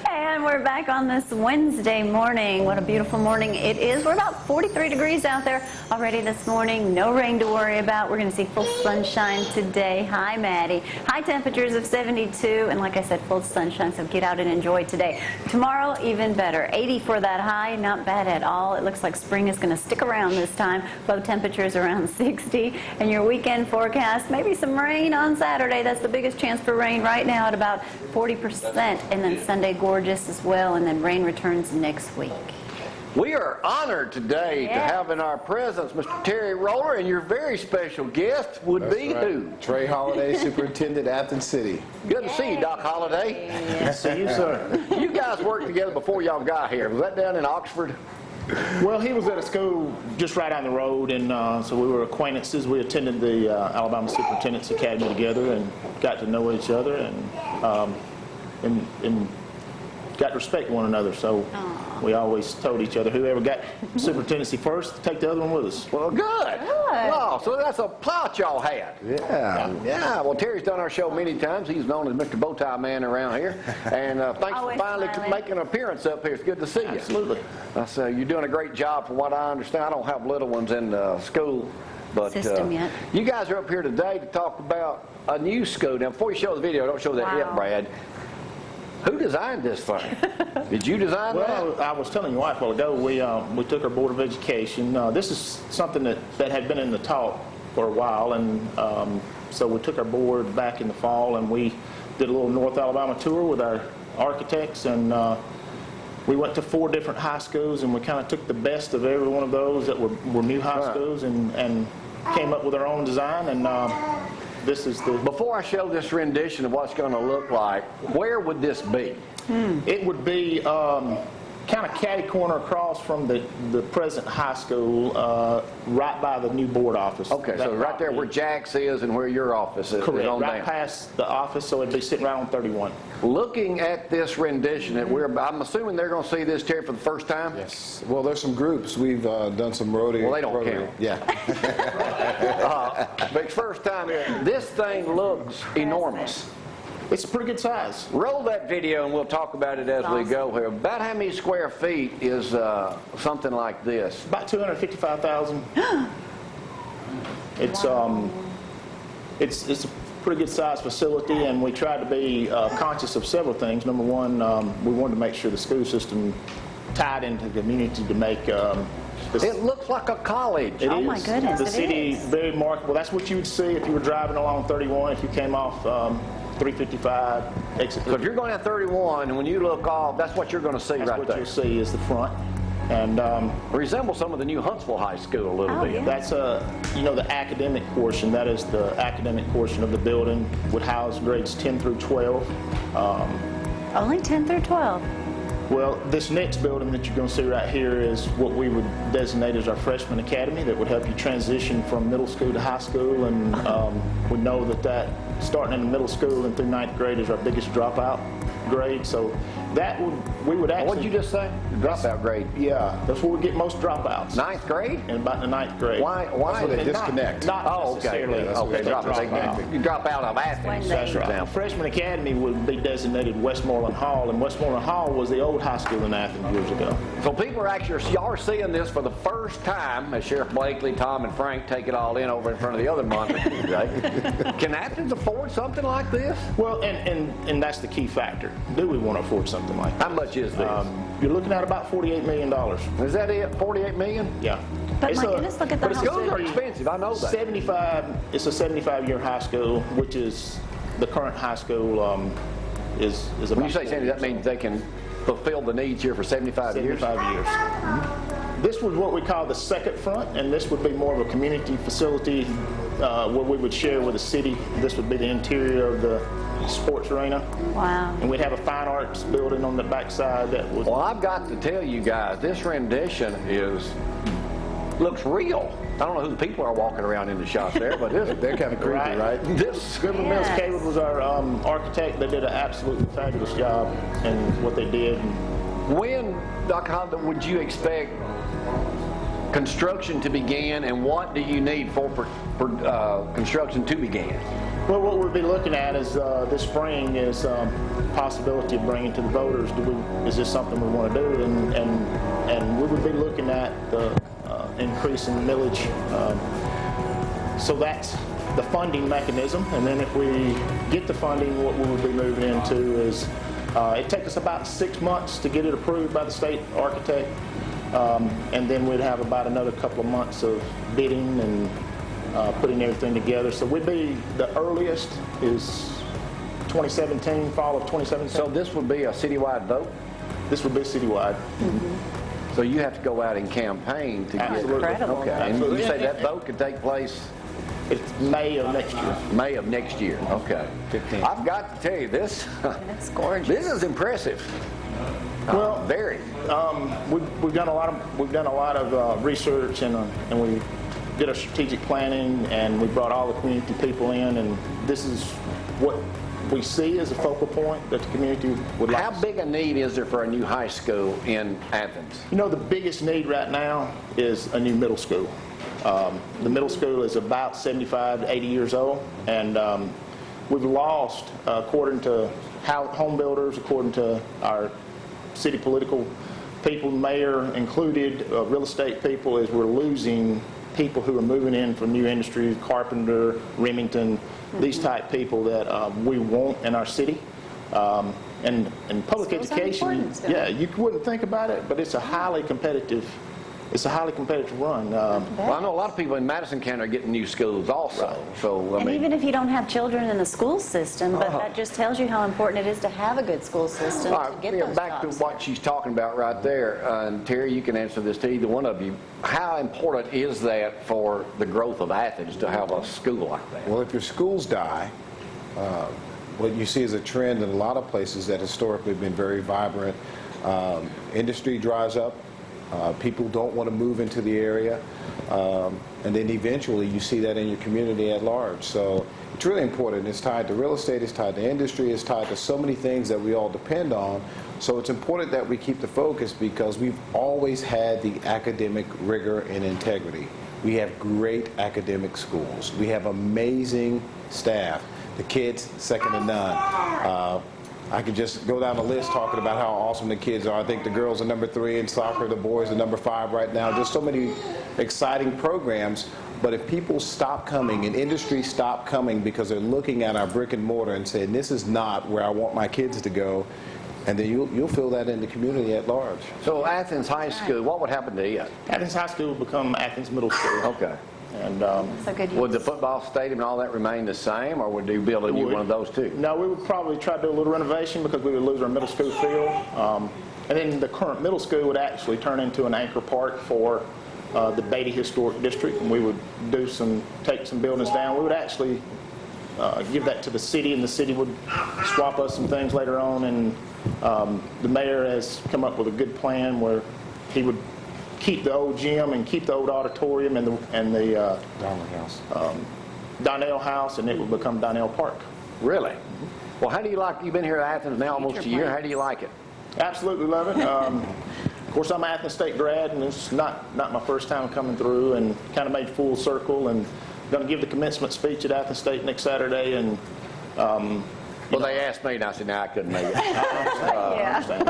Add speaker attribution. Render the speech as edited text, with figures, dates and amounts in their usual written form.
Speaker 1: And we're back on this Wednesday morning. What a beautiful morning it is. We're about 43 degrees out there already this morning. No rain to worry about. We're going to see full sunshine today. Hi, Maddie. High temperatures of 72, and like I said, full sunshine, so get out and enjoy today. Tomorrow, even better. 80 for that high. Not bad at all. It looks like spring is going to stick around this time. Low temperatures around 60. And your weekend forecast, maybe some rain on Saturday. That's the biggest chance for rain right now at about 40%. And then Sunday, gorgeous as well, and then rain returns next week.
Speaker 2: We are honored today to have in our presence Mr. Terry Roller, and your very special guest would be who?
Speaker 3: Trey Holladay, Superintendent, Athens City.
Speaker 2: Good to see you, Doc Holladay.
Speaker 3: Good to see you, sir.
Speaker 2: You guys worked together before y'all got here. Was that down in Oxford?
Speaker 4: Well, he was at a school just right down the road, and so we were acquaintances. We attended the Alabama Superintendent's Academy together and got to know each other and got to respect one another. So we always told each other, whoever got superintendency first, take the other one with us.
Speaker 2: Well, good. Wow, so that's a plot y'all had. Yeah. Well, Terry's done our show many times. He's known as Mr. Bowtie Man around here. And thanks for finally making an appearance up here. It's good to see you.
Speaker 4: Absolutely.
Speaker 2: You're doing a great job from what I understand. I don't have little ones in school. But you guys are up here today to talk about a new school. Now, before you show the video, don't show that yet, Brad. Who designed this thing? Did you design that?
Speaker 4: Well, I was telling your wife a while ago, we took our Board of Education. This is something that had been in the talk for a while, and so we took our board back in the fall, and we did a little North Alabama tour with our architects, and we went to 4 different high schools, and we kind of took the best of every one of those that were new high schools and came up with our own design, and this is the...
Speaker 2: Before I show this rendition of what's going to look like, where would this be?
Speaker 4: It would be kind of catty corner across from the present high school, right by the new board office.
Speaker 2: Okay, so right there where Jack's is and where your office is.
Speaker 4: Correct, right past the office, so it'd be sitting right on 31.
Speaker 2: Looking at this rendition that I'm assuming they're going to see this, Terry, for the first time?
Speaker 3: Yes. Well, there's some groups. We've done some rodeo.
Speaker 2: Well, they don't count.
Speaker 3: Yeah.
Speaker 2: But it's first time here. This thing looks enormous.
Speaker 4: It's a pretty good size.
Speaker 2: Roll that video and we'll talk about it as we go here. About how many square feet is something like this?
Speaker 4: About 255,000. It's a pretty good size facility, and we tried to be conscious of several things. Number one, we wanted to make sure the school system tied into the community to make
Speaker 2: it looks like a college.
Speaker 4: It is.
Speaker 1: My goodness,
Speaker 4: the city, very marketable. That's what you would see if you were driving along 31, if you came off 355, exit 3.
Speaker 2: So if you're going down 31, and when you look off, that's what you're going to see right there.
Speaker 4: That's what you'll see is the front. And
Speaker 2: resembles some of the new Huntsville High School a little bit.
Speaker 1: Yeah.
Speaker 4: That's the academic portion. That is the academic portion of the building. Would house grades 10 through 12.
Speaker 1: Only 10 through 12.
Speaker 4: Well, this next building that you're going to see right here is what we would designate as our freshman academy that would help you transition from middle school to high school. And we know that starting in the middle school and through 9th grade is our biggest dropout grade. So we would actually...
Speaker 2: What did you just say? Dropout grade?
Speaker 4: Yeah, that's where we get most dropouts.
Speaker 2: 9th grade?
Speaker 4: In about the 9th grade.
Speaker 2: Why?
Speaker 3: So they disconnect.
Speaker 4: Not necessarily.
Speaker 2: You drop out of Athens.
Speaker 4: That's right. Freshman Academy would be designated Westmoreland Hall, and Westmoreland Hall was the old high school in Athens years ago.
Speaker 2: So people y'all are seeing this for the first time as Sheriff Blakely, Tom, and Frank take it all in over in front of the other monitors today. Can Athens afford something like this?
Speaker 4: Well, and that's the key factor. Do we want to afford something like that?
Speaker 2: How much is this?
Speaker 4: You're looking at about $48 million.
Speaker 2: Is that it? $48 million?
Speaker 4: Yeah.
Speaker 1: But my goodness, look at that.
Speaker 2: Schools are expensive, I know that.
Speaker 4: It's a 75-year high school, which is the current high school is about...
Speaker 2: When you say 70, that means they can fulfill the needs here for 75 years?
Speaker 4: 75 years. This was what we call the second front, and this would be more of a community facility where we would share with the city. This would be the interior of the sports arena.
Speaker 1: Wow.
Speaker 4: And we'd have a fine arts building on the backside that would...
Speaker 2: Well, I've got to tell you guys, this rendition looks real. I don't know who the people are walking around in the shops there, but
Speaker 3: they're kind of creepy, right?
Speaker 4: Scribble Mills Cable was our architect. They did an absolutely fabulous job in what they did.
Speaker 2: When, Dr. Holladay, would you expect construction to begin, and what do you need for construction to begin?
Speaker 4: Well, what we'll be looking at is this spring is possibility of bringing to the voters. Is this something we want to do? And we would be looking at the increase in millage. So that's the funding mechanism. And then if we get the funding, what we would be moving into is it takes us about 6 months to get it approved by the state architect. And then we'd have about another couple of months of bidding and putting everything together. So we'd be, the earliest is 2017, fall of 2017.
Speaker 2: So this would be a citywide vote?
Speaker 4: This would be citywide.
Speaker 2: So you have to go out and campaign to
Speaker 4: Absolutely.
Speaker 2: get
Speaker 1: Incredible.
Speaker 2: Okay. And you say that vote could take place
Speaker 4: It's May of next year.
Speaker 2: May of next year. Okay.
Speaker 3: 15.
Speaker 2: I've got to tell you this.
Speaker 1: That's gorgeous.
Speaker 2: This is impressive.
Speaker 4: Well,
Speaker 2: Very.
Speaker 4: we've done a lot of research and we did our strategic planning and we brought all the community people in, and this is what we see as a focal point that the community would like.
Speaker 2: How big a need is there for a new high school in Athens?
Speaker 4: You know, the biggest need right now is a new middle school. The middle school is about 75 to 80 years old, and we've lost, according to home builders, according to our city political people, mayor included, real estate people, is we're losing people who are moving in from new industries, Carpenter, Remington, these type people that we want in our city. And public
Speaker 1: Schools are
Speaker 4: education,
Speaker 1: important still.
Speaker 4: yeah, you wouldn't think about it, but it's a highly competitive run.
Speaker 2: Well, I know a lot of people in Madison County are getting new schools also. So, I
Speaker 1: And
Speaker 2: mean,
Speaker 1: even if you don't have children in the school system, but that just tells you how important it is to have a good school system
Speaker 2: all
Speaker 1: to
Speaker 2: right,
Speaker 1: get
Speaker 2: yeah,
Speaker 1: those
Speaker 2: back
Speaker 1: jobs.
Speaker 2: to what she's talking about right there. And Terry, you can answer this to either one of you. How important is that for the growth of Athens to have a school like that?
Speaker 3: Well, if your schools die, what you see is a trend in a lot of places that historically have been very vibrant. Industry dries up. People don't want to move into the area. And then eventually you see that in your community at large. So it's really important. It's tied to real estate, it's tied to industry, it's tied to so many things that we all depend on. So it's important that we keep the focus because we've always had the academic rigor and integrity. We have great academic schools. We have amazing staff. The kids, second to none. I could just go down the list talking about how awesome the kids are. I think the girls are number 3 in soccer, the boys are number 5 right now. Just so many exciting programs. But if people stop coming and industry stop coming because they're looking at our brick and mortar and saying, this is not where I want my kids to go, and then you'll feel that in the community at large.
Speaker 2: So Athens High School, what would happen to it?
Speaker 4: Athens High School will become Athens Middle School.
Speaker 2: Okay.
Speaker 4: And
Speaker 1: So good
Speaker 2: Would the
Speaker 1: use.
Speaker 2: football stadium and all that remain the same, or would you build a new one of those too?
Speaker 4: no, we would probably try to do a little renovation because we would lose our middle school field. And then the current middle school would actually turn into an anchor park for the Beatty Historic District, and we would take some buildings down. We would actually give that to the city, and the city would swap us some things later on. And the mayor has come up with a good plan where he would keep the old gym and keep the old auditorium and the
Speaker 3: Donnelly House.
Speaker 4: Donnell House, and it would become Donnell Park.
Speaker 2: Really? Well, how do you like, you've been here at Athens now almost a year, how do you like it?
Speaker 4: Absolutely love it. Of course, I'm an Athens State grad, and it's not my first time coming through, and kind of made full circle, and going to give the commencement speech at Athens State next Saturday, and
Speaker 2: Well, they asked me, and I said, no, I couldn't make it.
Speaker 1: Yeah.